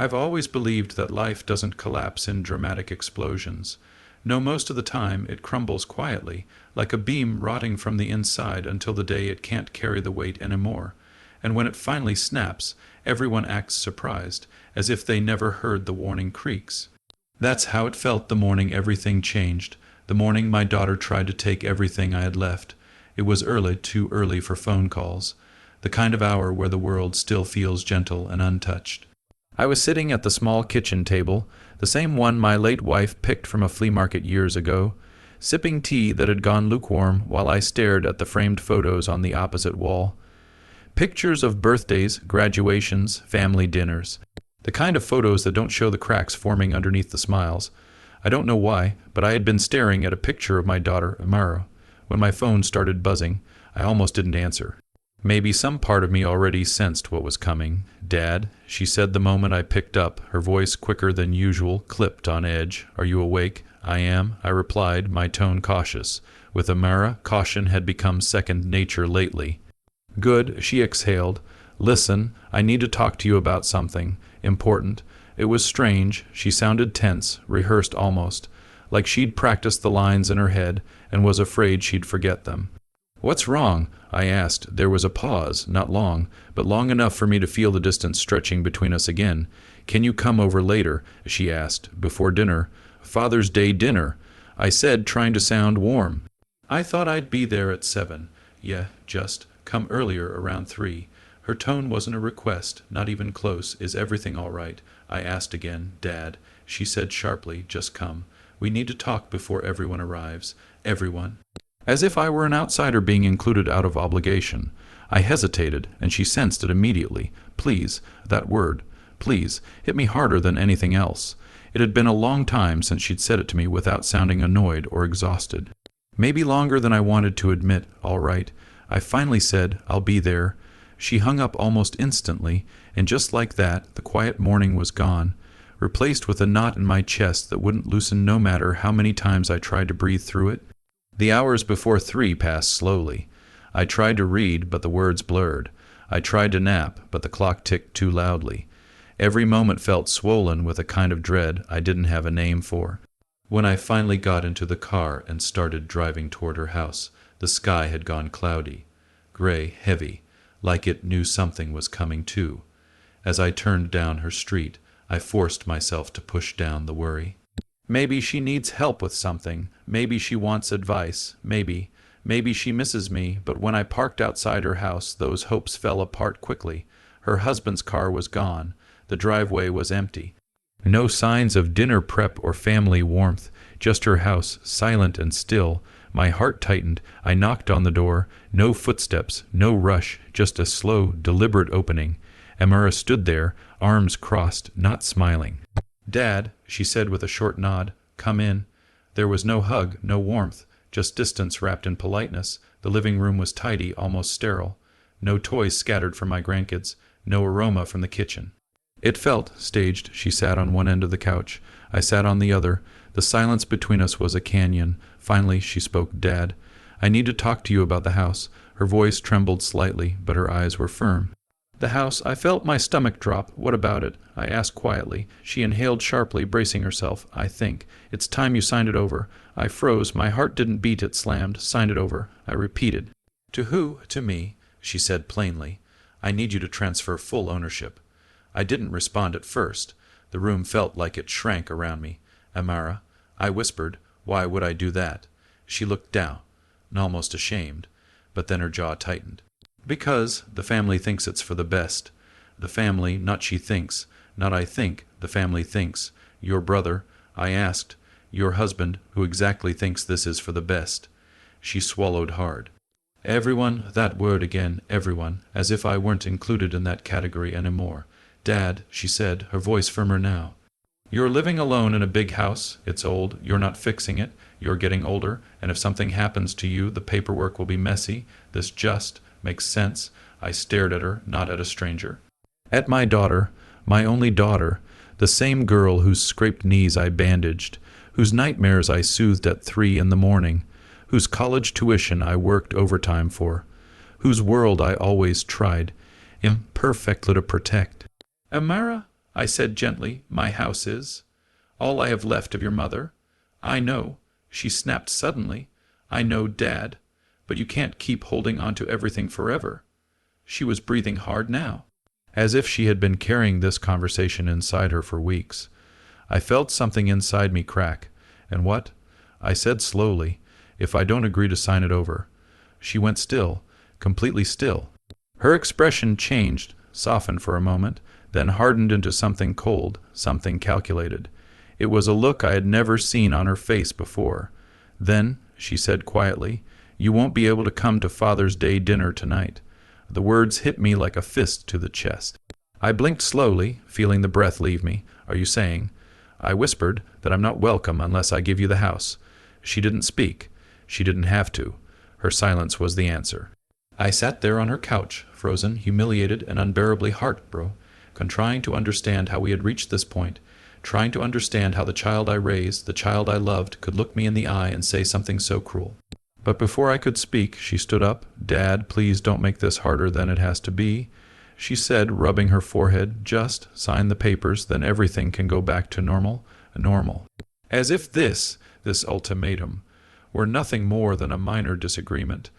I've always believed that life doesn't collapse in dramatic explosions. No, most of the time it crumbles quietly, like a beam rotting from the inside until the day it can't carry the weight anymore. And when it finally snaps, everyone acts surprised, as if they never heard the warning creaks. That's how it felt the morning everything changed, the morning my daughter tried to take everything I had left. It was early, too early for phone calls, the kind of hour where the world still feels gentle and untouched. I was sitting at the small kitchen table, the same one my late wife picked from a flea market years ago, sipping tea that had gone lukewarm while I stared at the framed photos on the opposite wall. Pictures of birthdays, graduations, family dinners. The kind of photos that don't show the cracks forming underneath the smiles. I don't know why, but I had been staring at a picture of my daughter, Amara. When my phone started buzzing, I almost didn't answer. Maybe some part of me already sensed what was coming. "Dad," she said the moment I picked up, her voice quicker than usual, clipped on edge. "Are you awake?" "I am," I replied, my tone cautious. With Amara, caution had become second nature lately. "Good," she exhaled. "Listen, I need to talk to you about something. Important." It was strange. She sounded tense, rehearsed almost, like she'd practiced the lines in her head and was afraid she'd forget them. "What's wrong?" I asked. There was a pause, not long, but long enough for me to feel the distance stretching between us again. "Can you come over later?" she asked. "Before dinner?" "Father's Day dinner," I said, trying to sound warm. "I thought I'd be there at 7. "Yeah, just come earlier, around 3. Her tone wasn't a request, not even close. "Is everything all right?" I asked again. "Dad," she said sharply, "just come. We need to talk before everyone arrives." "Everyone?" As if I were an outsider being included out of obligation. I hesitated, and she sensed it immediately. Please, that word, please, hit me harder than anything else. It had been a long time since she'd said it to me without sounding annoyed or exhausted. Maybe longer than I wanted to admit. "All right." I finally said, "I'll be there." She hung up almost instantly, and just like that, the quiet morning was gone, replaced with a knot in my chest that wouldn't loosen no matter how many times I tried to breathe through it. The hours before 3 passed slowly. I tried to read, but the words blurred. I tried to nap, but the clock ticked too loudly. Every moment felt swollen with a kind of dread I didn't have a name for. When I finally got into the car and started driving toward her house, the sky had gone cloudy, gray, heavy, like it knew something was coming too. As I turned down her street, I forced myself to push down the worry. Maybe she needs help with something. Maybe she wants advice. Maybe she misses me. But when I parked outside her house, those hopes fell apart quickly. Her husband's car was gone. The driveway was empty. No signs of dinner prep or family warmth. Just her house, silent and still. My heart tightened. I knocked on the door. No footsteps, no rush, just a slow, deliberate opening. Amara stood there, arms crossed, not smiling. "Dad," she said with a short nod, "come in." There was no hug, no warmth, just distance wrapped in politeness. The living room was tidy, almost sterile. No toys scattered for my grandkids, no aroma from the kitchen. It felt staged. She sat on one end of the couch. I sat on the other. The silence between us was a canyon. Finally, she spoke. "Dad, I need to talk to you about the house." Her voice trembled slightly, but her eyes were firm. "The house?" I felt my stomach drop. "What about it?" I asked quietly. She inhaled sharply, bracing herself. "I think it's time you signed it over." I froze. My heart didn't beat, it slammed. "Signed it over," I repeated. "To who?" "To me," she said plainly. "I need you to transfer full ownership." I didn't respond at first. The room felt like it shrank around me. "Amara," I whispered, "why would I do that?" She looked down, almost ashamed, but then her jaw tightened. "Because the family thinks it's for the best." The family, not she thinks, not I think, the family thinks. "Your brother," I asked, "your husband, who exactly thinks this is for the best?" She swallowed hard. "Everyone," that word again, "everyone," as if I weren't included in that category anymore. "Dad," she said, her voice firmer now. "You're living alone in a big house. It's old. You're not fixing it. You're getting older, and if something happens to you, the paperwork will be messy. This just makes sense." I stared at her, not at a stranger. At my daughter, my only daughter, the same girl whose scraped knees I bandaged, whose nightmares I soothed at 3 in the morning, whose college tuition I worked overtime for, whose world I always tried imperfectly to protect. "Amara," I said gently. My house is. All I have left of your mother. I know. She snapped suddenly. I know, Dad. But you can't keep holding on to everything forever. She was breathing hard now, as if she had been carrying this conversation inside her for weeks. I felt something inside me crack. And what? I said slowly, if I don't agree to sign it over. She went still, completely still. Her expression changed, softened for a moment, then hardened into something cold, something calculated. It was a look I had never seen on her face before. Then, she said quietly, you won't be able to come to Father's Day dinner tonight. The words hit me like a fist to the chest. I blinked slowly, feeling the breath leave me. Are you saying? I whispered that I'm not welcome unless I give you the house. She didn't speak. She didn't have to. Her silence was the answer. I sat there on her couch, frozen, humiliated, and unbearably heartbroken, trying to understand how we had reached this point, trying to understand how the child I raised, the child I loved, could look me in the eye and say something so cruel. But before I could speak, she stood up. Dad, please don't make this harder than it has to be, she said, rubbing her forehead. Just sign the papers, then everything can go back to normal. As if this ultimatum, were nothing more than a minor disagreement.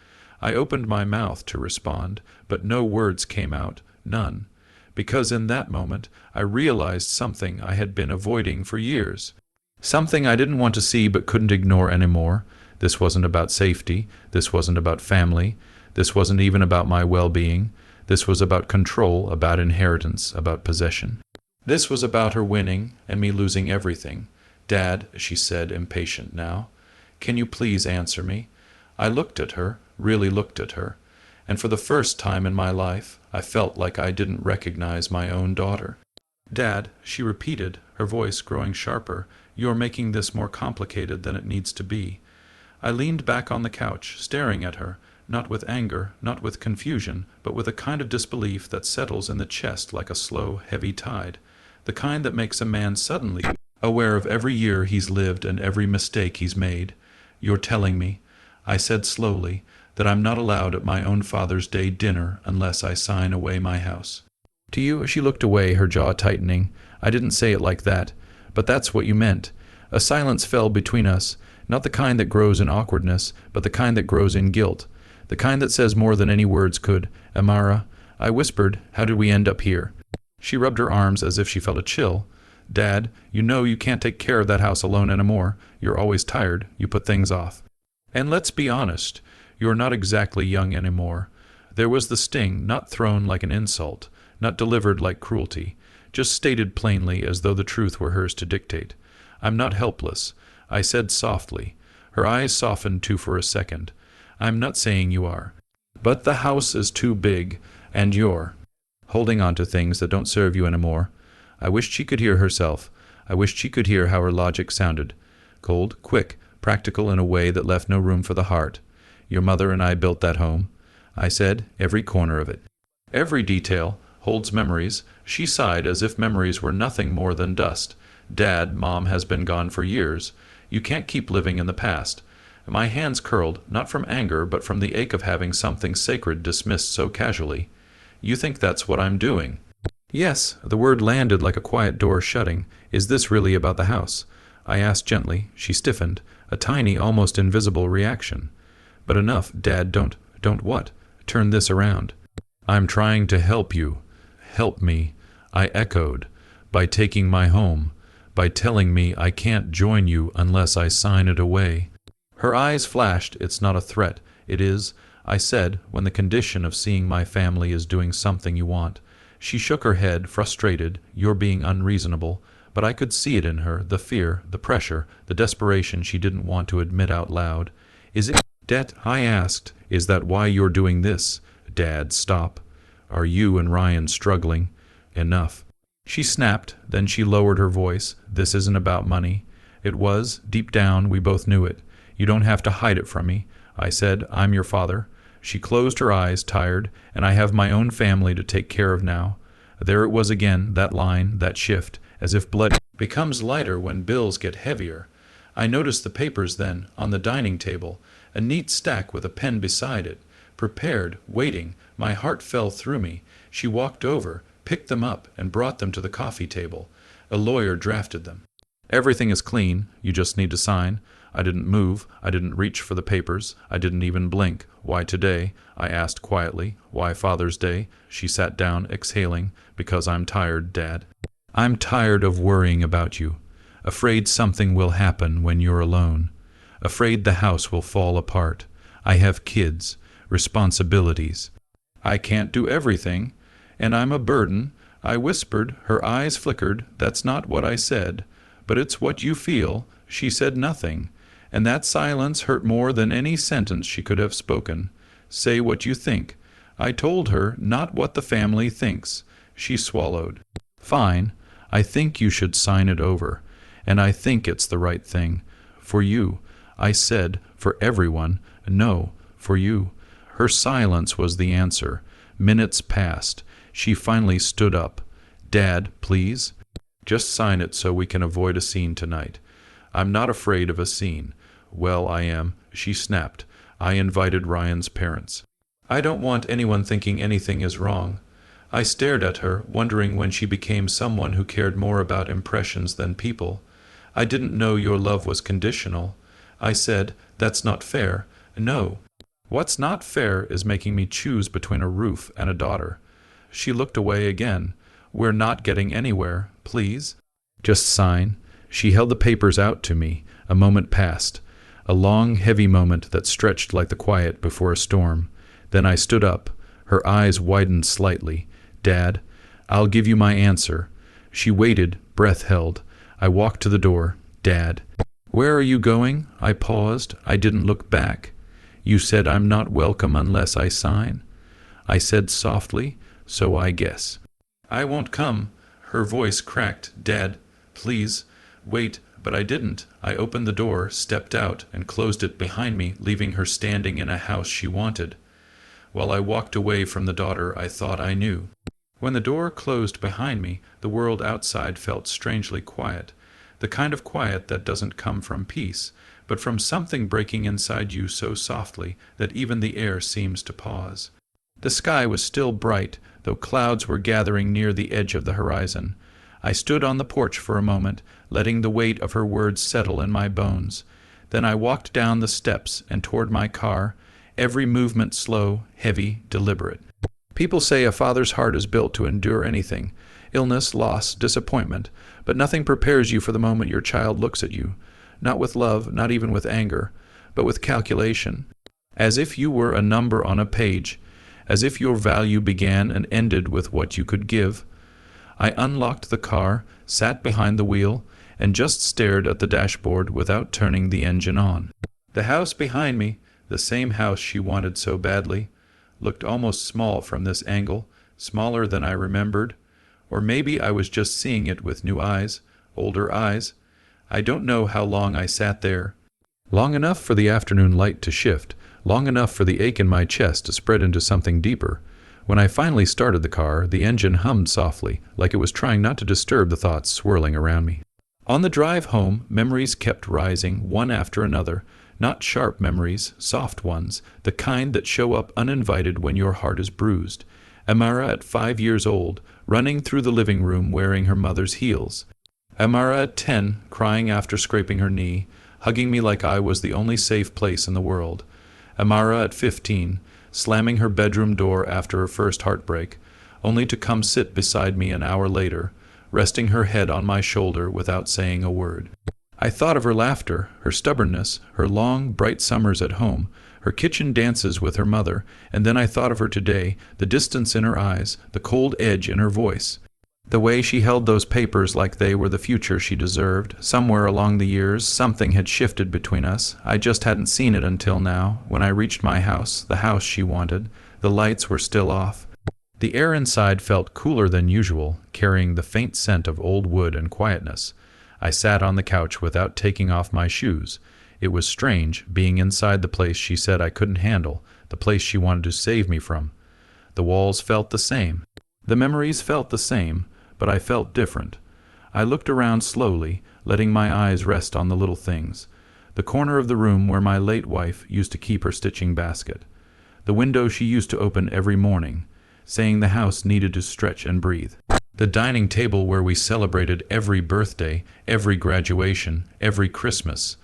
I opened my mouth to respond, but no words came out, none. Because in that moment I realized something I had been avoiding for years. Something I didn't want to see but couldn't ignore anymore. This wasn't about safety. This wasn't about family. This wasn't even about my well-being. This was about control, about inheritance, about possession. This was about her winning and me losing everything. Dad, she said, impatient now, can you please answer me? I looked at her, really looked at her, and for the first time in my life I felt like I didn't recognize my own daughter. Dad, she repeated, her voice growing sharper, you're making this more complicated than it needs to be. I leaned back on the couch, staring at her, not with anger, not with confusion, but with a kind of disbelief that settles in the chest like a slow, heavy tide, the kind that makes a man suddenly aware of every year he's lived and every mistake he's made. You're telling me, I said slowly, that I'm not allowed at my own Father's Day dinner unless I sign away my house. To you, she looked away, her jaw tightening. I didn't say it like that, but that's what you meant. A silence fell between us, not the kind that grows in awkwardness, but the kind that grows in guilt, the kind that says more than any words could. Amara, I whispered, how did we end up here? She rubbed her arms as if she felt a chill. Dad, you know you can't take care of that house alone anymore. You're always tired. You put things off. And let's be honest, you're not exactly young anymore. There was the sting, not thrown like an insult, not delivered like cruelty, just stated plainly as though the truth were hers to dictate. I'm not helpless, I said softly. Her eyes softened too for a second. I'm not saying you are. But the house is too big, and you're holding on to things that don't serve you anymore. I wished she could hear herself. I wished she could hear how her logic sounded. Cold, quick, practical in a way that left no room for the heart. Your mother and I built that home. I said, every corner of it. Every detail holds memories. She sighed as if memories were nothing more than dust. Dad, Mom has been gone for years. You can't keep living in the past. My hands curled, not from anger, but from the ache of having something sacred dismissed so casually. You think that's what I'm doing? Yes, the word landed like a quiet door shutting. Is this really about the house? I asked gently. She stiffened, a tiny, almost invisible reaction. But enough, Dad, don't what? Turn this around. I'm trying to help you. Help me, I echoed, by taking my home, by telling me I can't join you unless I sign it away. Her eyes flashed. It's not a threat. It is, I said, when the condition of seeing my family is doing something you want. She shook her head, frustrated. You're being unreasonable. But I could see it in her, the fear, the pressure, the desperation she didn't want to admit out loud. Is it debt? I asked. Is that why you're doing this? Dad, stop. Are you and Ryan struggling? Enough. She snapped, then she lowered her voice. This isn't about money. It was. Deep down, we both knew it. You don't have to hide it from me. I said, I'm your father. She closed her eyes, tired, and I have my own family to take care of now. There it was again, that line, that shift, as if blood becomes lighter when bills get heavier. I noticed the papers then, on the dining table, a neat stack with a pen beside it. Prepared, waiting, my heart fell through me. She walked over, picked them up, and brought them to the coffee table. A lawyer drafted them. Everything is clean. You just need to sign. I didn't move. I didn't reach for the papers. I didn't even blink. Why today? I asked quietly. Why Father's Day? She sat down, exhaling. Because I'm tired, Dad. I'm tired of worrying about you. Afraid something will happen when you're alone. Afraid the house will fall apart. I have kids, responsibilities. I can't do everything, and I'm a burden. I whispered. Her eyes flickered. That's not what I said. But it's what you feel. She said nothing, and that silence hurt more than any sentence she could have spoken. Say what you think. I told her, not what the family thinks. She swallowed. Fine. I think you should sign it over, and I think it's the right thing. For you. I said, for everyone. No, for you. Her silence was the answer. Minutes passed. She finally stood up. Dad, please? Just sign it so we can avoid a scene tonight. I'm not afraid of a scene. Well, I am, she snapped. I invited Ryan's parents. I don't want anyone thinking anything is wrong. I stared at her, wondering when she became someone who cared more about impressions than people. I didn't know your love was conditional. I said, that's not fair. No. What's not fair is making me choose between a roof and a daughter. She looked away again. We're not getting anywhere. Please? Just sign. She held the papers out to me. A moment passed. A long, heavy moment that stretched like the quiet before a storm. Then I stood up. Her eyes widened slightly. Dad, I'll give you my answer. She waited, breath held. I walked to the door. Dad. Where are you going? I paused. I didn't look back. You said I'm not welcome unless I sign. I said softly, so I guess. I won't come. Her voice cracked. Dad, please. Wait, but I didn't. I opened the door, stepped out, and closed it behind me, leaving her standing in a house she wanted. While I walked away from the daughter I thought I knew. When the door closed behind me, the world outside felt strangely quiet. The kind of quiet that doesn't come from peace, but from something breaking inside you so softly that even the air seems to pause. The sky was still bright, though clouds were gathering near the edge of the horizon. I stood on the porch for a moment, letting the weight of her words settle in my bones. Then I walked down the steps and toward my car, every movement slow, heavy, deliberate. People say a father's heart is built to endure anything, illness, loss, disappointment, but nothing prepares you for the moment your child looks at you, not with love, not even with anger, but with calculation, as if you were a number on a page, as if your value began and ended with what you could give. I unlocked the car, sat behind the wheel, and just stared at the dashboard without turning the engine on. The house behind me, the same house she wanted so badly, looked almost small from this angle, smaller than I remembered. Or maybe I was just seeing it with new eyes, older eyes. I don't know how long I sat there. Long enough for the afternoon light to shift, long enough for the ache in my chest to spread into something deeper. When I finally started the car, the engine hummed softly, like it was trying not to disturb the thoughts swirling around me. On the drive home, memories kept rising, one after another. Not sharp memories, soft ones, the kind that show up uninvited when your heart is bruised. Amara at 5 years old, running through the living room wearing her mother's heels. Amara at 10, crying after scraping her knee, hugging me like I was the only safe place in the world. Amara at 15, slamming her bedroom door after her first heartbreak, only to come sit beside me an hour later, resting her head on my shoulder without saying a word. I thought of her laughter, her stubbornness, her long, bright summers at home, her kitchen dances with her mother, and then I thought of her today, the distance in her eyes, the cold edge in her voice. The way she held those papers like they were the future she deserved. Somewhere along the years, something had shifted between us. I just hadn't seen it until now, when I reached my house, the house she wanted. The lights were still off. The air inside felt cooler than usual, carrying the faint scent of old wood and quietness. I sat on the couch without taking off my shoes. It was strange, being inside the place she said I couldn't handle, the place she wanted to save me from. The walls felt the same. The memories felt the same, but I felt different. I looked around slowly, letting my eyes rest on the little things. The corner of the room where my late wife used to keep her stitching basket. The window she used to open every morning. saying the house needed to stretch and breathe. The dining table where we celebrated every birthday, every graduation, every Christmas.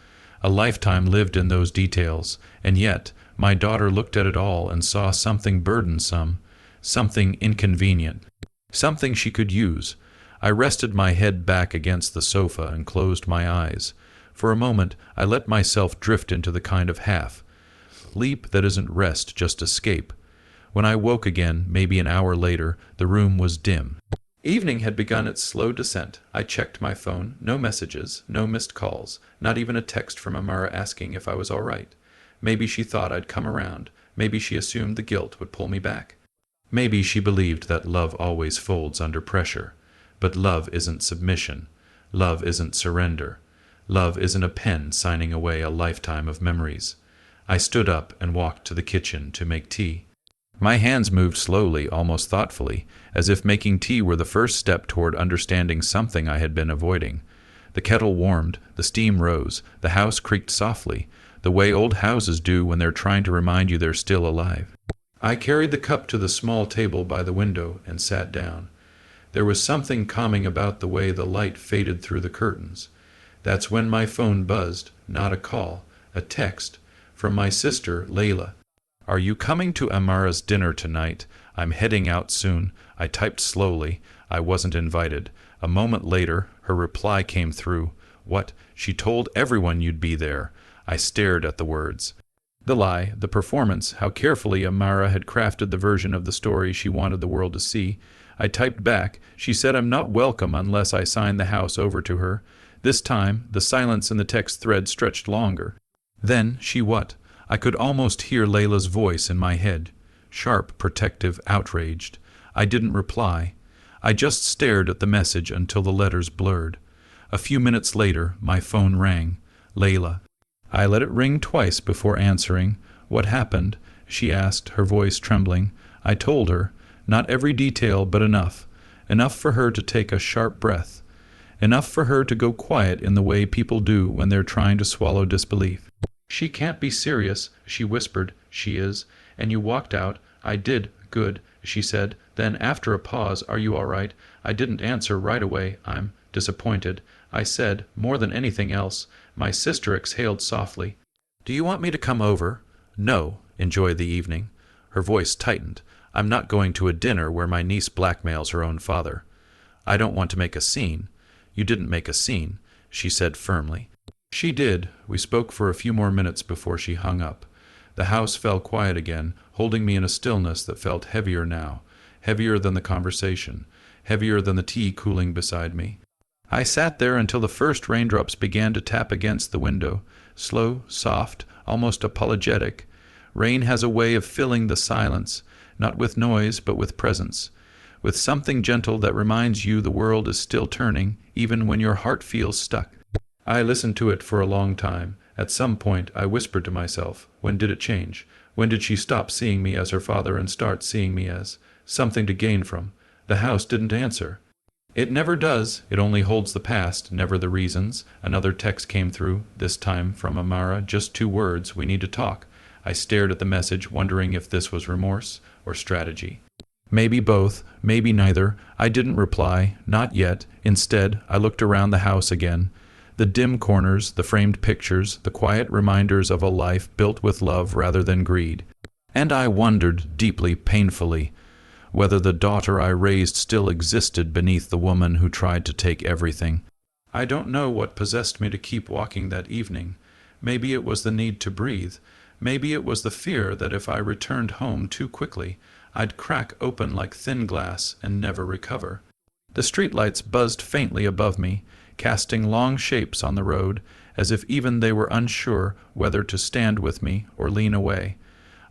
A lifetime lived in those details, and yet my daughter looked at it all and saw something burdensome, something inconvenient, something she could use. I rested my head back against the sofa and closed my eyes. For a moment, I let myself drift into the kind of half-sleep that isn't rest, just escape. When I woke again, maybe an hour later, the room was dim. Evening had begun its slow descent. I checked my phone. No messages, no missed calls, not even a text from Amara asking if I was all right. Maybe she thought I'd come around. Maybe she assumed the guilt would pull me back. Maybe she believed that love always folds under pressure. But love isn't submission. Love isn't surrender. Love isn't a pen signing away a lifetime of memories. I stood up and walked to the kitchen to make tea. My hands moved slowly, almost thoughtfully, as if making tea were the first step toward understanding something I had been avoiding. The kettle warmed, the steam rose, the house creaked softly, the way old houses do when they're trying to remind you they're still alive. I carried the cup to the small table by the window and sat down. There was something calming about the way the light faded through the curtains. That's when my phone buzzed, not a call, a text, from my sister, Layla. "Are you coming to Amara's dinner tonight? I'm heading out soon." I typed slowly. I wasn't invited. A moment later, her reply came through. "What? She told everyone you'd be there." I stared at the words. The lie, the performance, how carefully Amara had crafted the version of the story she wanted the world to see. I typed back. She said I'm not welcome unless I sign the house over to her. This time, the silence in the text thread stretched longer. Then, she what? I could almost hear Layla's voice in my head. Sharp, protective, outraged. I didn't reply. I just stared at the message until the letters blurred. A few minutes later, my phone rang. Layla. I let it ring twice before answering. "What happened?" she asked, her voice trembling. I told her. Not every detail, but enough. Enough for her to take a sharp breath. Enough for her to go quiet in the way people do when they're trying to swallow disbelief. "She can't be serious," she whispered. "She is. And you walked out." "I did. Good," she said. Then, after a pause, "Are you all right?" I didn't answer right away. "I'm disappointed," I said, more than anything else. My sister exhaled softly. "Do you want me to come over?" "No. Enjoy the evening." Her voice tightened. "I'm not going to a dinner where my niece blackmails her own father." "I don't want to make a scene." "You didn't make a scene," she said firmly. She did. We spoke for a few more minutes before she hung up. The house fell quiet again, holding me in a stillness that felt heavier now, heavier than the conversation, heavier than the tea cooling beside me. I sat there until the first raindrops began to tap against the window, slow, soft, almost apologetic. Rain has a way of filling the silence, not with noise but with presence, with something gentle that reminds you the world is still turning, even when your heart feels stuck. I listened to it for a long time. At some point, I whispered to myself, when did it change? When did she stop seeing me as her father and start seeing me as something to gain from? The house didn't answer. It never does. It only holds the past, never the reasons. Another text came through, this time from Amara, just 2 words, "We need to talk." I stared at the message, wondering if this was remorse or strategy. Maybe both, maybe neither. I didn't reply, not yet. Instead, I looked around the house again. The dim corners, the framed pictures, the quiet reminders of a life built with love rather than greed. And I wondered, deeply, painfully, whether the daughter I raised still existed beneath the woman who tried to take everything. I don't know what possessed me to keep walking that evening. Maybe it was the need to breathe. Maybe it was the fear that if I returned home too quickly, I'd crack open like thin glass and never recover. The streetlights buzzed faintly above me, casting long shapes on the road, as if even they were unsure whether to stand with me or lean away.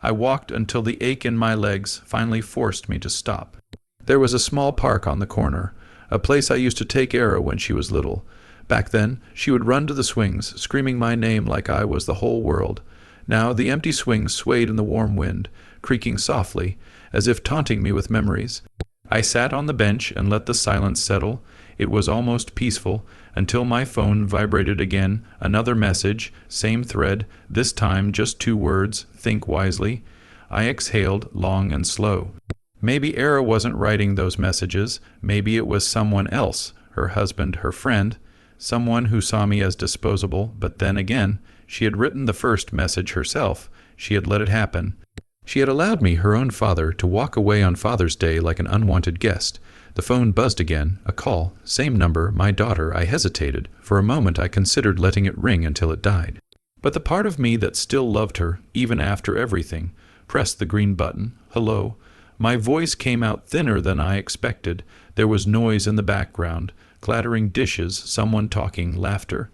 I walked until the ache in my legs finally forced me to stop. There was a small park on the corner, a place I used to take Era when she was little. Back then, she would run to the swings, screaming my name like I was the whole world. Now the empty swings swayed in the warm wind, creaking softly, as if taunting me with memories. I sat on the bench and let the silence settle. It was almost peaceful, until my phone vibrated again, another message, same thread, this time just 2 words, "Think wisely." I exhaled, long and slow. Maybe Era wasn't writing those messages. Maybe it was someone else, her husband, her friend, someone who saw me as disposable. But then again, she had written the first message herself. She had let it happen. She had allowed me, her own father, to walk away on Father's Day like an unwanted guest. The phone buzzed again. A call. Same number. My daughter. I hesitated. For a moment I considered letting it ring until it died. But the part of me that still loved her, even after everything, pressed the green button. Hello. My voice came out thinner than I expected. There was noise in the background. Clattering dishes, someone talking, laughter.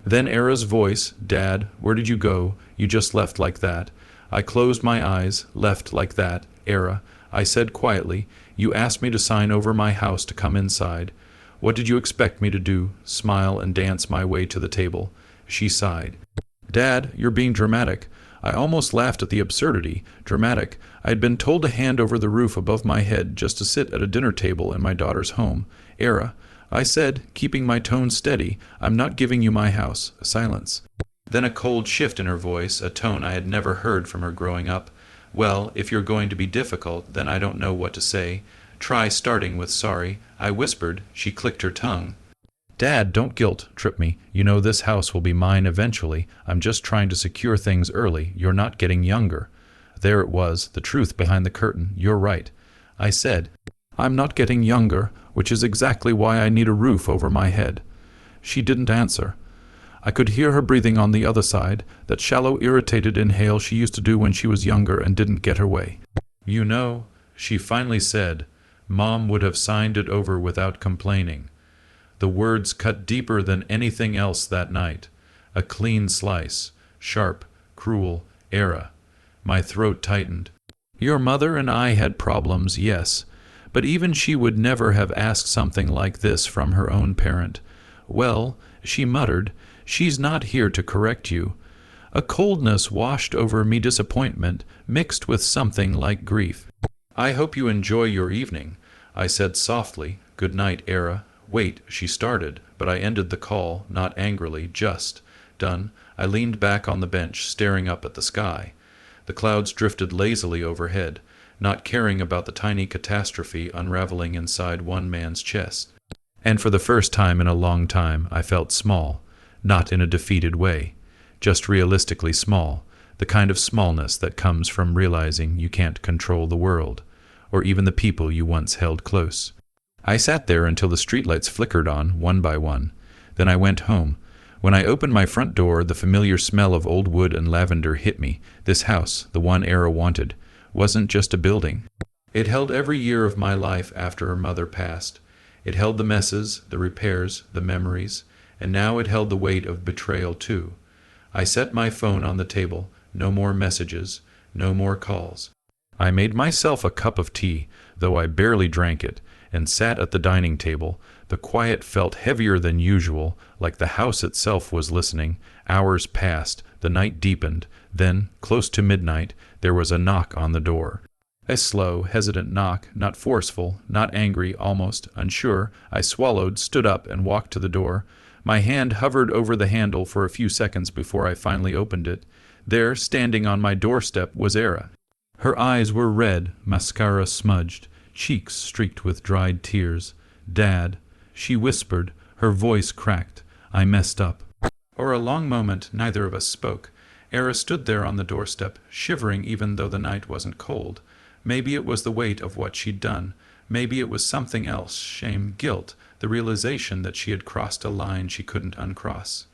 Then Era's voice. Dad, where did you go? You just left like that. I closed my eyes. Left like that. Era. I said quietly, you asked me to sign over my house to come inside. What did you expect me to do? Smile and dance my way to the table. She sighed. Dad, you're being dramatic. I almost laughed at the absurdity. Dramatic. I had been told to hand over the roof above my head just to sit at a dinner table in my daughter's home. Era. I said, keeping my tone steady, I'm not giving you my house. Silence. Then a cold shift in her voice, a tone I had never heard from her growing up. Well, if you're going to be difficult, then I don't know what to say. Try starting with sorry. I whispered. She clicked her tongue. Dad, don't guilt-trip me. You know this house will be mine eventually. I'm just trying to secure things early. You're not getting younger. There it was, the truth behind the curtain. You're right. I said, I'm not getting younger, which is exactly why I need a roof over my head. She didn't answer. I could hear her breathing on the other side, that shallow, irritated inhale she used to do when she was younger and didn't get her way. You know, she finally said, Mom would have signed it over without complaining. The words cut deeper than anything else that night. A clean slice. Sharp, cruel, Era. My throat tightened. Your mother and I had problems, yes, but even she would never have asked something like this from her own parent. Well, she muttered, she's not here to correct you. A coldness washed over me, disappointment, mixed with something like grief. I hope you enjoy your evening, I said softly. Good night, Era. Wait, she started, but I ended the call, not angrily, just. Done. I leaned back on the bench, staring up at the sky. The clouds drifted lazily overhead, not caring about the tiny catastrophe unraveling inside one man's chest. And for the first time in a long time, I felt small, not in a defeated way, just realistically small, the kind of smallness that comes from realizing you can't control the world, or even the people you once held close. I sat there until the streetlights flickered on, one by one. Then I went home. When I opened my front door, the familiar smell of old wood and lavender hit me. This house, the one Era wanted, wasn't just a building. It held every year of my life after her mother passed. It held the messes, the repairs, the memories, and now it held the weight of betrayal too. I set my phone on the table. No more messages, no more calls. I made myself a cup of tea, though I barely drank it, and sat at the dining table. The quiet felt heavier than usual, like the house itself was listening. Hours passed, the night deepened. Then, close to midnight, there was a knock on the door. A slow, hesitant knock, not forceful, not angry, almost unsure. I swallowed, stood up, and walked to the door. My hand hovered over the handle for a few seconds before I finally opened it. There, standing on my doorstep, was Era. Her eyes were red, mascara smudged, cheeks streaked with dried tears. Dad, she whispered, her voice cracked. I messed up. For a long moment, neither of us spoke. Era stood there on the doorstep, shivering even though the night wasn't cold. Maybe it was the weight of what she'd done. Maybe it was something else, shame, guilt, the realization that she had crossed a line she couldn't uncross.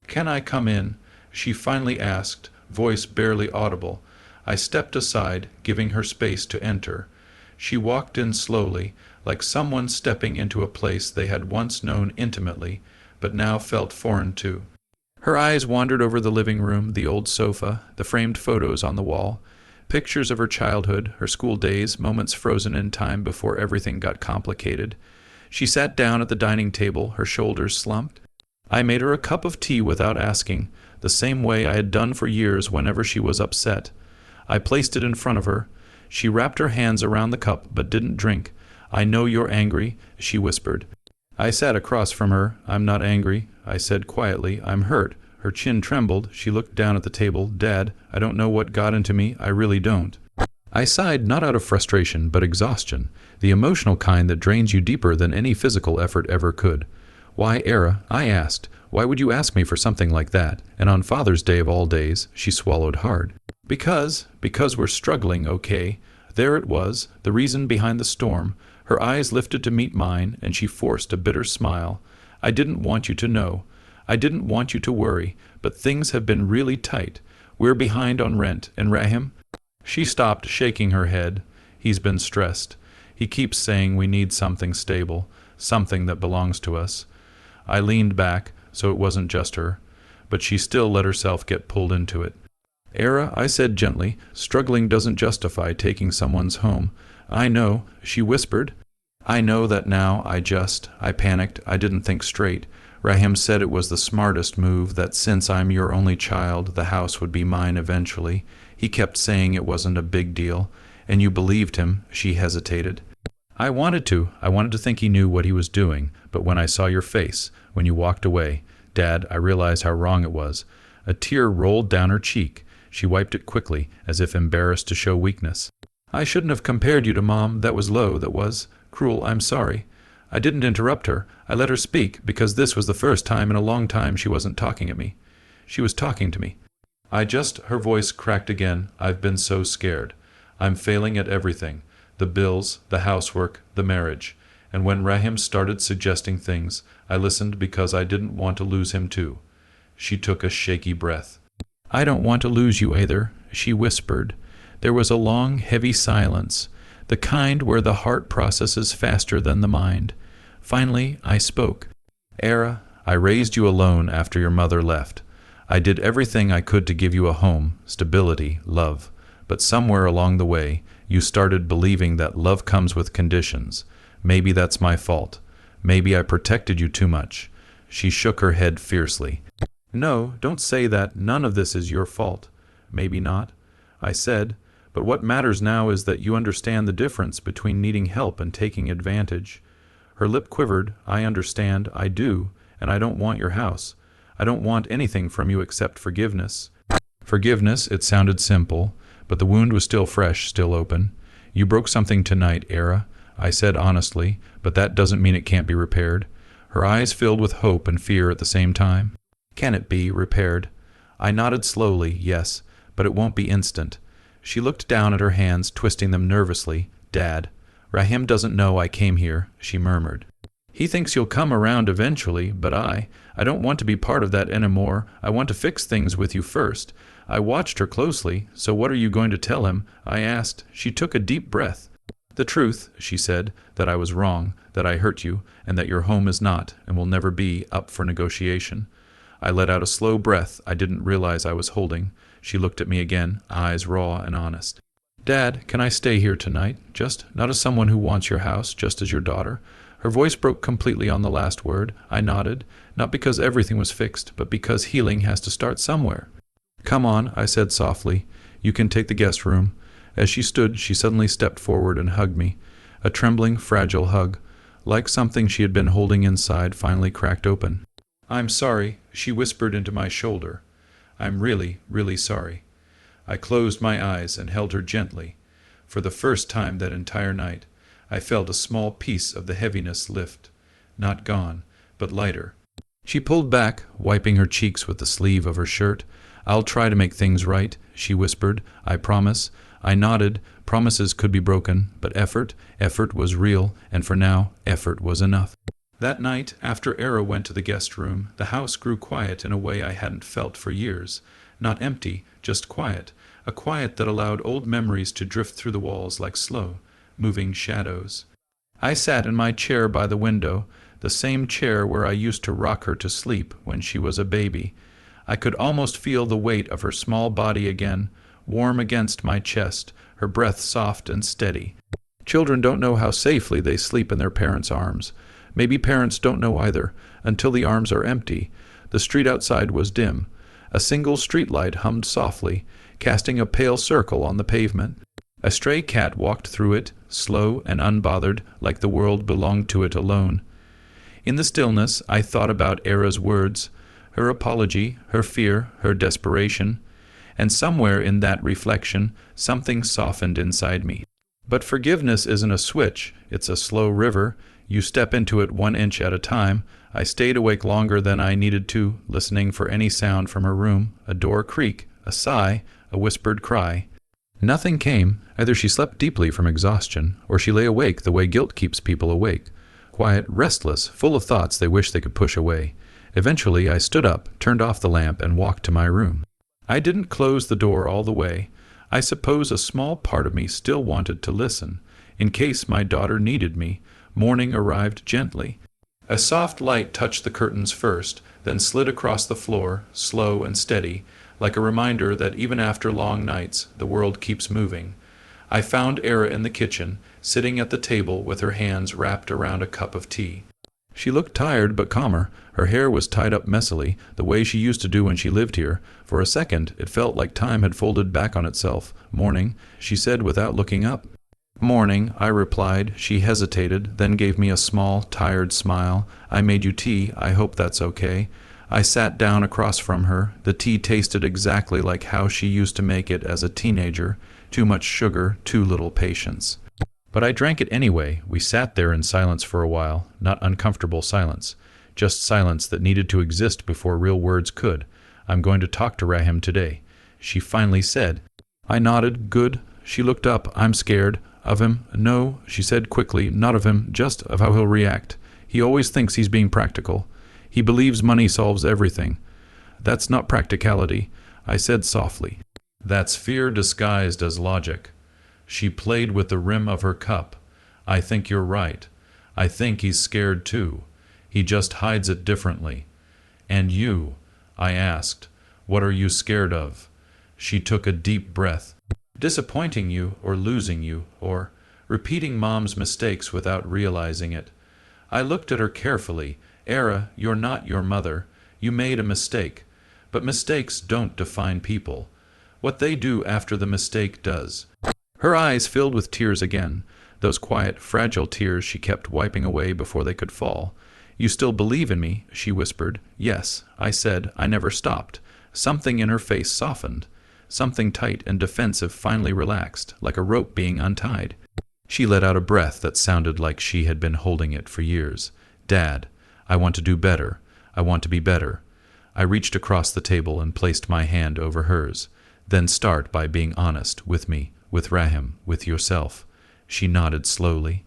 Can I come in? She finally asked, voice barely audible. I stepped aside, giving her space to enter. She walked in slowly, like someone stepping into a place they had once known intimately, but now felt foreign to. Her eyes wandered over the living room, the old sofa, the framed photos on the wall, pictures of her childhood, her school days, moments frozen in time before everything got complicated. She sat down at the dining table, her shoulders slumped. I made her a cup of tea without asking, the same way I had done for years whenever she was upset. I placed it in front of her. She wrapped her hands around the cup but didn't drink. I know you're angry, she whispered. I sat across from her. I'm not angry, I said quietly. I'm hurt. Her chin trembled. She looked down at the table. Dad, I don't know what got into me. I really don't. I sighed, not out of frustration, but exhaustion, the emotional kind that drains you deeper than any physical effort ever could. Why, Era, I asked, why would you ask me for something like that? And on Father's Day of all days, she swallowed hard. Because we're struggling, okay? There it was, the reason behind the storm. Her eyes lifted to meet mine, and she forced a bitter smile. I didn't want you to know. I didn't want you to worry, but things have been really tight. We're behind on rent, and Rahim? She stopped, shaking her head. He's been stressed. He keeps saying we need something stable, something that belongs to us. I leaned back, so it wasn't just her, but she still let herself get pulled into it. Era, I said gently, struggling doesn't justify taking someone's home. I know, she whispered. I know that now. I panicked. I didn't think straight. Rahim said it was the smartest move, that since I'm your only child, the house would be mine eventually. He kept saying it wasn't a big deal. And you believed him. She hesitated. I wanted to think he knew what he was doing, but when I saw your face, when you walked away, Dad, I realized how wrong it was. A tear rolled down her cheek. She wiped it quickly, as if embarrassed to show weakness. I shouldn't have compared you to Mom. That was low, that was cruel. I'm sorry. I didn't interrupt her. I let her speak, because this was the first time in a long time she wasn't talking at me. She was talking to me. Her voice cracked again. I've been so scared. I'm failing at everything. The bills, the housework, the marriage. And when Rahim started suggesting things, I listened because I didn't want to lose him too. She took a shaky breath. I don't want to lose you either, she whispered. There was a long, heavy silence, the kind where the heart processes faster than the mind. Finally, I spoke. Era, I raised you alone after your mother left. I did everything I could to give you a home, stability, love. But somewhere along the way, you started believing that love comes with conditions. Maybe that's my fault. Maybe I protected you too much. She shook her head fiercely. No, don't say that. None of this is your fault. Maybe not, I said. But what matters now is that you understand the difference between needing help and taking advantage. Her lip quivered. I understand. I do. And I don't want your house. I don't want anything from you except forgiveness. Forgiveness, it sounded simple, but the wound was still fresh, still open. You broke something tonight, Era, I said honestly, but that doesn't mean it can't be repaired. Her eyes filled with hope and fear at the same time. Can it be repaired? I nodded slowly, yes, but it won't be instant. She looked down at her hands, twisting them nervously. Dad, Rahim doesn't know I came here, she murmured. He thinks you'll come around eventually, but I don't want to be part of that anymore. I want to fix things with you first. I watched her closely. So what are you going to tell him? I asked. She took a deep breath. The truth, she said, that I was wrong, that I hurt you, and that your home is not, and will never be, up for negotiation. I let out a slow breath I didn't realize I was holding. She looked at me again, eyes raw and honest. Dad, can I stay here tonight? Just, not as someone who wants your house, just as your daughter. Her voice broke completely on the last word. I nodded, not because everything was fixed, but because healing has to start somewhere. Come on, I said softly. You can take the guest room. As she stood, she suddenly stepped forward and hugged me. A trembling, fragile hug, like something she had been holding inside, finally cracked open. I'm sorry, she whispered into my shoulder. I'm really, really sorry. I closed my eyes and held her gently. For the first time that entire night, I felt a small piece of the heaviness lift. Not gone, but lighter. She pulled back, wiping her cheeks with the sleeve of her shirt. I'll try to make things right, she whispered. I promise. I nodded. Promises could be broken, but effort was real, and for now, effort was enough. That night, after Era went to the guest room, the house grew quiet in a way I hadn't felt for years. Not empty, just quiet. A quiet that allowed old memories to drift through the walls like slow, moving shadows. I sat in my chair by the window, the same chair where I used to rock her to sleep when she was a baby. I could almost feel the weight of her small body again, warm against my chest, her breath soft and steady. Children don't know how safely they sleep in their parents' arms. Maybe parents don't know either, until the arms are empty. The street outside was dim. A single streetlight hummed softly, casting a pale circle on the pavement. A stray cat walked through it, slow and unbothered, like the world belonged to it alone. In the stillness, I thought about Era's words, her apology, her fear, her desperation, And somewhere in that reflection, something softened inside me. But forgiveness isn't a switch, it's a slow river. You step into it 1 inch at a time. I stayed awake longer than I needed to, listening for any sound from her room, a door creak, a sigh, a whispered cry. Nothing came. Either she slept deeply from exhaustion, or she lay awake the way guilt keeps people awake. Quiet, restless, full of thoughts they wish they could push away. Eventually, I stood up, turned off the lamp, and walked to my room. I didn't close the door all the way. I suppose a small part of me still wanted to listen, in case my daughter needed me. Morning arrived gently. A soft light touched the curtains first, then slid across the floor, slow and steady, like a reminder that even after long nights, the world keeps moving. I found Era in the kitchen, sitting at the table with her hands wrapped around a cup of tea. She looked tired but calmer. Her hair was tied up messily, the way she used to do when she lived here. For a second, it felt like time had folded back on itself. "Morning," she said without looking up. "Morning," I replied. She hesitated, then gave me a small, tired smile. "I made you tea. I hope that's okay." I sat down across from her. The tea tasted exactly like how she used to make it as a teenager. Too much sugar, too little patience. But I drank it anyway. We sat there in silence for a while, not uncomfortable silence, just silence that needed to exist before real words could. "I'm going to talk to Rahim today," she finally said. I nodded. "Good." She looked up. "I'm scared." "Of him?" "No," she said quickly, "not of him, just of how he'll react. He always thinks he's being practical. He believes money solves everything." "That's not practicality," I said softly. "That's fear disguised as logic." She played with the rim of her cup. "I think you're right. I think he's scared too. He just hides it differently." "And you?" I asked. "What are you scared of?" She took a deep breath. "Disappointing you, or losing you, or repeating Mom's mistakes without realizing it." I looked at her carefully. "Era, you're not your mother. You made a mistake. But mistakes don't define people. What they do after the mistake does." Her eyes filled with tears again, those quiet, fragile tears she kept wiping away before they could fall. "You still believe in me?" she whispered. "Yes," I said. I never stopped. Something in her face softened. Something tight and defensive finally relaxed, like a rope being untied. She let out a breath that sounded like she had been holding it for years. "Dad, I want to do better. I want to be better." I reached across the table and placed my hand over hers. "Then start by being honest with me, with Rahim, with yourself." She nodded slowly.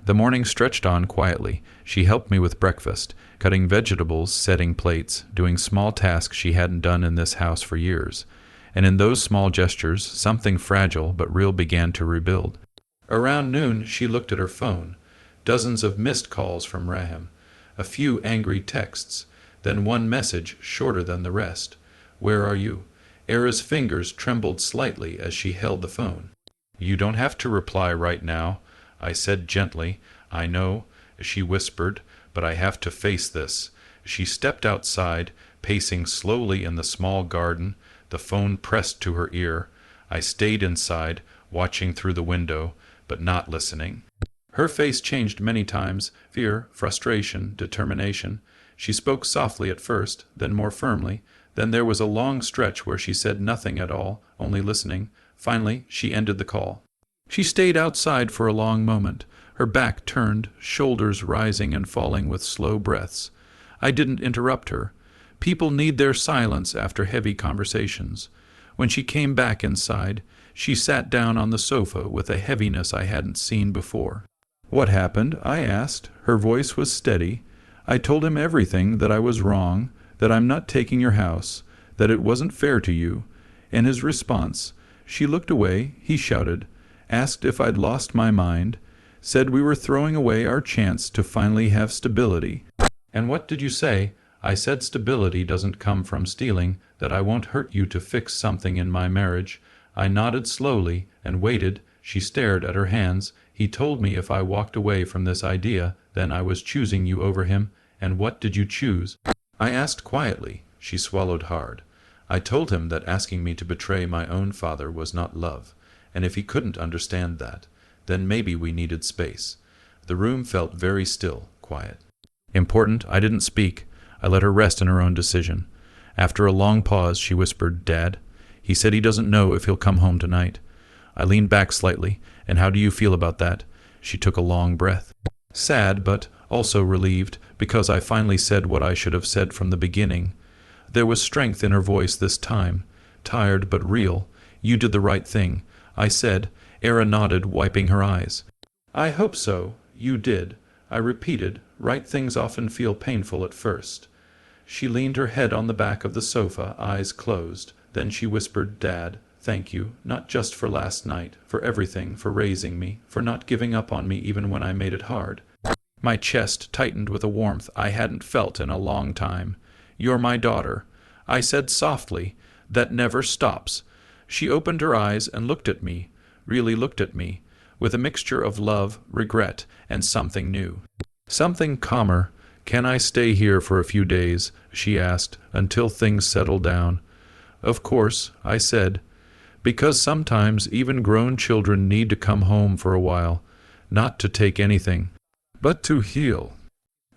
The morning stretched on quietly. She helped me with breakfast, cutting vegetables, setting plates, doing small tasks she hadn't done in this house for years. And in those small gestures, something fragile but real began to rebuild. Around noon, she looked at her phone. Dozens of missed calls from Rahim. A few angry texts. Then one message, shorter than the rest. "Where are you?" Era's fingers trembled slightly as she held the phone. "You don't have to reply right now," I said gently. "I know," she whispered, "but I have to face this." She stepped outside, pacing slowly in the small garden, the phone pressed to her ear. I stayed inside, watching through the window, but not listening. Her face changed many times, fear, frustration, determination. She spoke softly at first, then more firmly. Then there was a long stretch where she said nothing at all, only listening. Finally, she ended the call. She stayed outside for a long moment, her back turned, shoulders rising and falling with slow breaths. I didn't interrupt her. People need their silence after heavy conversations. When she came back inside, she sat down on the sofa with a heaviness I hadn't seen before. "What happened?" I asked. Her voice was steady. "I told him everything, that I was wrong, that I'm not taking your house, that it wasn't fair to you." And his response, she looked away, he shouted, asked if I'd lost my mind, said we were throwing away our chance to finally have stability. "And what did you say?" I said stability doesn't come from stealing, that I won't hurt you to fix something in my marriage. I nodded slowly and waited. She stared at her hands. "He told me if I walked away from this idea, then I was choosing you over him. And what did you choose?" I asked quietly. She swallowed hard. "I told him that asking me to betray my own father was not love, and if he couldn't understand that, then maybe we needed space." The room felt very still, quiet. Important, I didn't speak. I let her rest in her own decision. After a long pause, she whispered, "Dad, He said he doesn't know if he'll come home tonight. I leaned back slightly. And how do you feel about that? She took a long breath. Sad, but also relieved, because I finally said what I should have said from the beginning. There was strength in her voice this time, tired but real. You did the right thing, I said. Era nodded, wiping her eyes. I hope so. You did. I repeated. Right things often feel painful at first. She leaned her head on the back of the sofa, eyes closed. Then she whispered, Dad, thank you, not just for last night, for everything, for raising me, for not giving up on me even when I made it hard. My chest tightened with a warmth I hadn't felt in a long time. You're my daughter, I said softly. That never stops. She opened her eyes and looked at me, really looked at me, with a mixture of love, regret, and something new. Something calmer. Can I stay here for a few days, she asked, until things settle down? Of course, I said, because sometimes even grown children need to come home for a while, not to take anything, but to heal.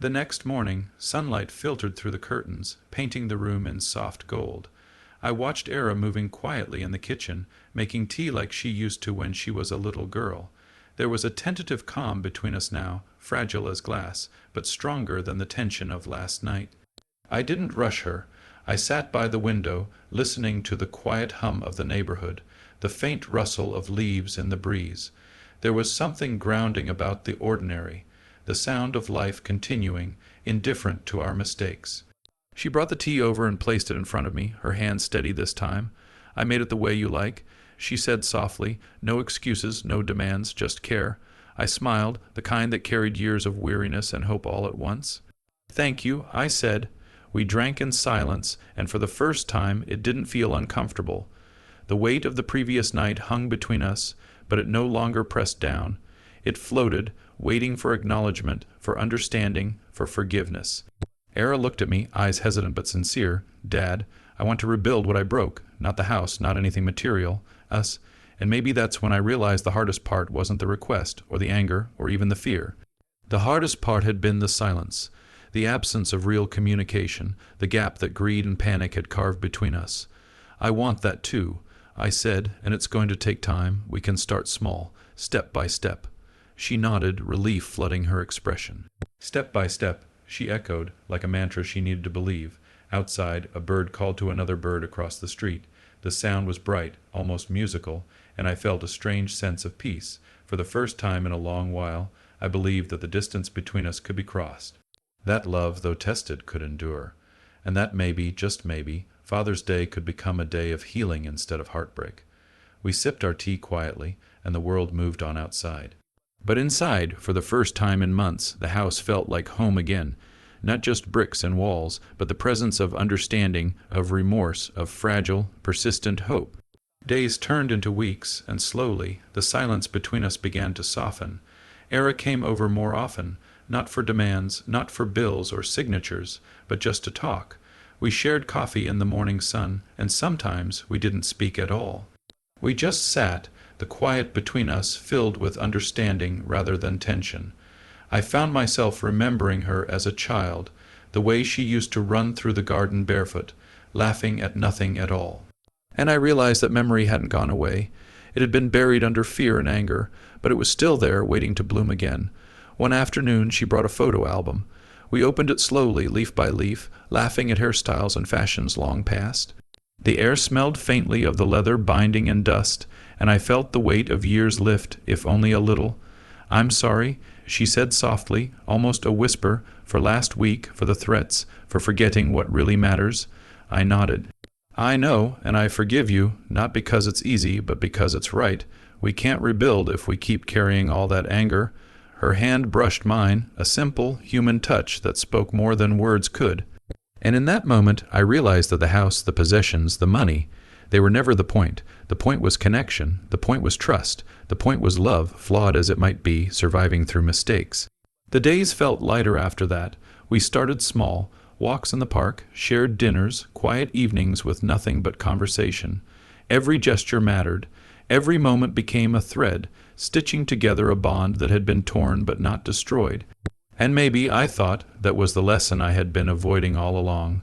The next morning, sunlight filtered through the curtains, painting the room in soft gold. I watched Era moving quietly in the kitchen, making tea like she used to when she was a little girl. There was a tentative calm between us now, fragile as glass, but stronger than the tension of last night. I didn't rush her. I sat by the window, listening to the quiet hum of the neighborhood, the faint rustle of leaves in the breeze. There was something grounding about the ordinary, the sound of life continuing, indifferent to our mistakes. She brought the tea over and placed it in front of me, her hand steady this time. I made it the way you like, she said softly. No excuses, no demands, just care. I smiled, the kind that carried years of weariness and hope all at once. Thank you, I said. We drank in silence, and for the first time it didn't feel uncomfortable. The weight of the previous night hung between us, but it no longer pressed down. It floated, waiting for acknowledgement, for understanding, for forgiveness. Era looked at me, eyes hesitant but sincere. Dad, I want to rebuild what I broke. Not the house, not anything material. Us. And maybe that's when I realized the hardest part wasn't the request, or the anger, or even the fear. The hardest part had been the silence, the absence of real communication, the gap that greed and panic had carved between us. I want that too, I said, and it's going to take time. We can start small, step by step. She nodded, relief flooding her expression. Step by step, she echoed, like a mantra she needed to believe. Outside, a bird called to another bird across the street. The sound was bright, almost musical, and I felt a strange sense of peace. For the first time in a long while, I believed that the distance between us could be crossed. That love, though tested, could endure. And that maybe, just maybe, Father's Day could become a day of healing instead of heartbreak. We sipped our tea quietly, and the world moved on outside. But inside, for the first time in months, the house felt like home again. Not just bricks and walls, but the presence of understanding, of remorse, of fragile, persistent hope. Days turned into weeks, and slowly, the silence between us began to soften. Era came over more often, not for demands, not for bills or signatures, but just to talk. We shared coffee in the morning sun, and sometimes we didn't speak at all. We just sat, the quiet between us filled with understanding rather than tension. I found myself remembering her as a child, the way she used to run through the garden barefoot, laughing at nothing at all. And I realized that memory hadn't gone away. It had been buried under fear and anger, but it was still there, waiting to bloom again. One afternoon she brought a photo album. We opened it slowly, leaf by leaf, laughing at hairstyles and fashions long past. The air smelled faintly of the leather binding and dust, and I felt the weight of years lift, if only a little. I'm sorry, she said softly, almost a whisper, for last week, for the threats, for forgetting what really matters. I nodded. I know, and I forgive you, not because it's easy, but because it's right. We can't rebuild if we keep carrying all that anger. Her hand brushed mine, a simple, human touch that spoke more than words could. And in that moment, I realized that the house, the possessions, the money, they were never the point. The point was connection. The point was trust. The point was love, flawed as it might be, surviving through mistakes. The days felt lighter after that. We started small, walks in the park, shared dinners, quiet evenings with nothing but conversation. Every gesture mattered. Every moment became a thread, stitching together a bond that had been torn but not destroyed. And maybe, I thought, that was the lesson I had been avoiding all along.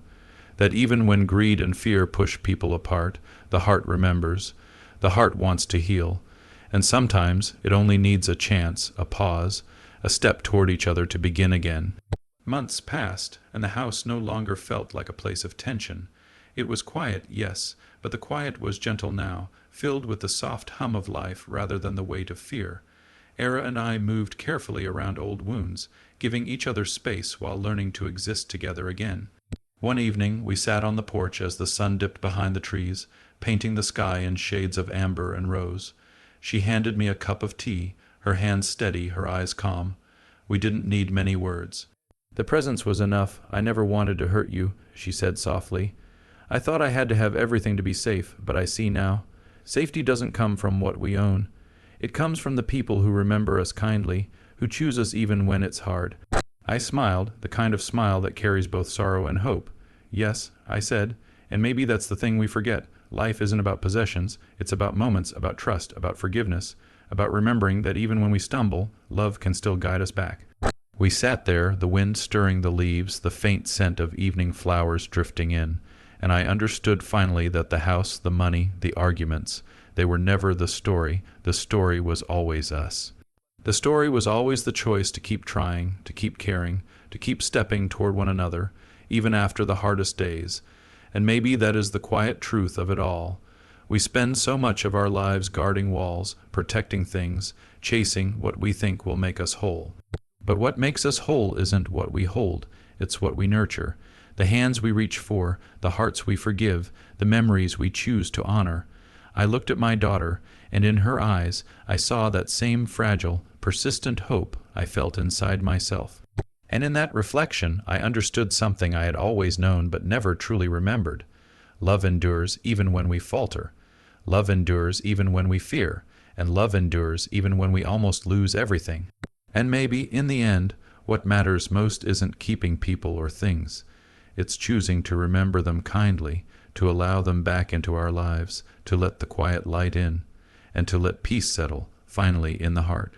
that even when greed and fear push people apart, the heart remembers. The heart wants to heal. And sometimes it only needs a chance, a pause, a step toward each other to begin again. Months passed, and the house no longer felt like a place of tension. It was quiet, yes, but the quiet was gentle now, filled with the soft hum of life rather than the weight of fear. Era and I moved carefully around old wounds, giving each other space while learning to exist together again. One evening we sat on the porch as the sun dipped behind the trees, painting the sky in shades of amber and rose. She handed me a cup of tea, her hands steady, her eyes calm. We didn't need many words. "The presence was enough. I never wanted to hurt you," she said softly. "I thought I had to have everything to be safe, but I see now. Safety doesn't come from what we own. It comes from the people who remember us kindly, who choose us even when it's hard." I smiled, the kind of smile that carries both sorrow and hope. "Yes," I said, "and maybe that's the thing we forget. Life isn't about possessions. It's about moments, about trust, about forgiveness, about remembering that even when we stumble, love can still guide us back." We sat there, the wind stirring the leaves, the faint scent of evening flowers drifting in, and I understood finally that the house, the money, the arguments, they were never the story. The story was always us. The story was always the choice to keep trying, to keep caring, to keep stepping toward one another, even after the hardest days. And maybe that is the quiet truth of it all. We spend so much of our lives guarding walls, protecting things, chasing what we think will make us whole. But what makes us whole isn't what we hold, it's what we nurture. The hands we reach for, the hearts we forgive, the memories we choose to honor. I looked at my daughter, and in her eyes I saw that same fragile, persistent hope I felt inside myself. And in that reflection I understood something I had always known but never truly remembered. Love endures even when we falter. Love endures even when we fear. And love endures even when we almost lose everything. And maybe, in the end, what matters most isn't keeping people or things. It's choosing to remember them kindly, to allow them back into our lives, to let the quiet light in, and to let peace settle, finally, in the heart.